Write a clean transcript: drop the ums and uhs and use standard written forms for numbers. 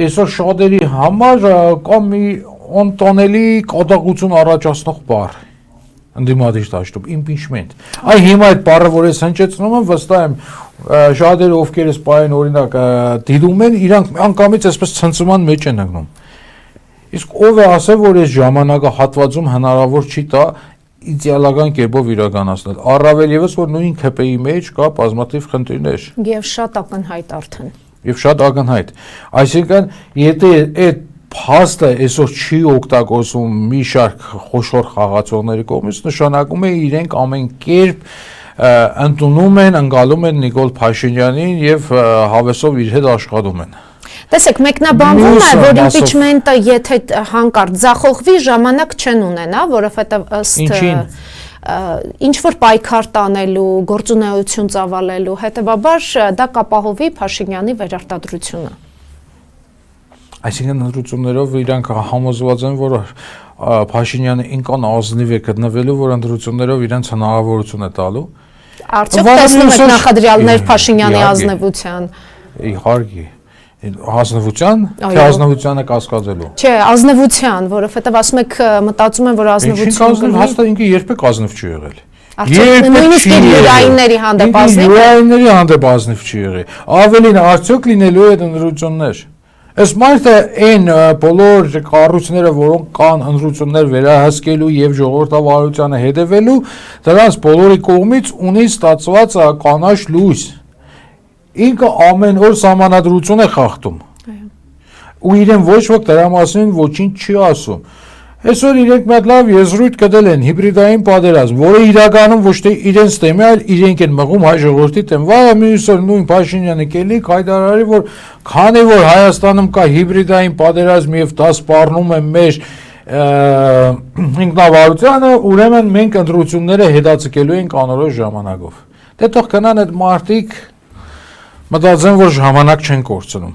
Այսօր շատերի համար կա մի անտանելի կատաղություն առաջացնող բառ ընդդիմադիր դաշտում impeachment։ Այ հիմա այդ բառը, որ ես հնչեցնում եմ, վստահ եմ շատերը ովքեր էս պահին օրինակ դիտում են, իրանք անգամից այսպես ցնցման մեջ են ընկնում։ Իսկ ով է ասել, որ այս ժամանակահատվածում հնարավոր չի տա իդեալական կերպով իրականացնել։ Առավել եւս, որ նույն ՔՊ-ի մեջ կա բազմաթիվ խնդիրներ։ Եվ շատ ակնհայտ արդեն։ Եվ շատ ակնհայտ։ Այսինքն, եթե այդ փաստը այսօր չի օգտագործում մի շարք խոշոր խաղացողների կողմից, նշանակում է իրենք ամեն կերպ ընդունում են, ընկալում են Նիկոլ Փաշինյանին եւ հավեսով իր հետ աշխատում են։ Տեսեք, մեկնաբանվում է, որ impeachment-ը եթե հանկարծ ձախողվի, ժամանակ չեն ունենա, որովհետեւ ըստ ինչ որ պայքար տանելու, գործունեություն ծավալելու, հետեւաբար դա կապահովի Փաշինյանի վերարտադրությունը։ Այսինքն ընտրություններով իրանք համոզված են, որ Փաշինյանը ինքան ազնիվ է գտնվելու, որ ընտրություններով իրենց հնարավորություն է տալու։ Արդյոք տեսնում եք նախադրյալներ Փաշինյանի ազնվության։ Իհարկե։ Ազնվության, թե ազնվությանը կասկածելու։ Չէ, ազնվության, որովհետև ասում եք մտածում են, որ ազնվությունը հաստատ ինքը երբեք ազնիվ չի եղել։ Արդյոք նույնիսկ յուրայինների հանդեպ ազնիվ։ Յուրայինների հանդեպ ազնիվ չի եղել։ Ավելին արդյոք լինելու է ընտրություններ։ Այս մարդը այն բոլոր կառույցները, որոնք կան ընտրություններ վերահսկելու եւ ժողովրդավարությանը հետևելու, դրանց բոլորի կողմից ունի ստացված կանաչ լույս։ Ինքը ամեն օր սահմանադրություն է խախտում։ Ու իրեն ոչ ոք դրա մասին ոչինչ չի ասում։ Այսօր իրենք մի հատ լավ եզրույթ կդել են հիբրիդային պատերազմ, որը իրականում ոչ թե իրենց դեմ է, այլ իրենք են մղում հայ ժողովրդի դեմ։ Վաղը մյուս օր նույն Փաշինյանը կելիք հայտարարի, որ քանի որ Հայաստանում կա հիբրիդային պատերազմ եւ դա սպառնում է մեր ինքնավարությանը, ուրեմն մենք ընտրությունները հետաձգելու ենք անորոշ ժամանակով։ Դե թող գնան այդ մարտիկ մտածեն, որ ժամանակ չեն կորցնում։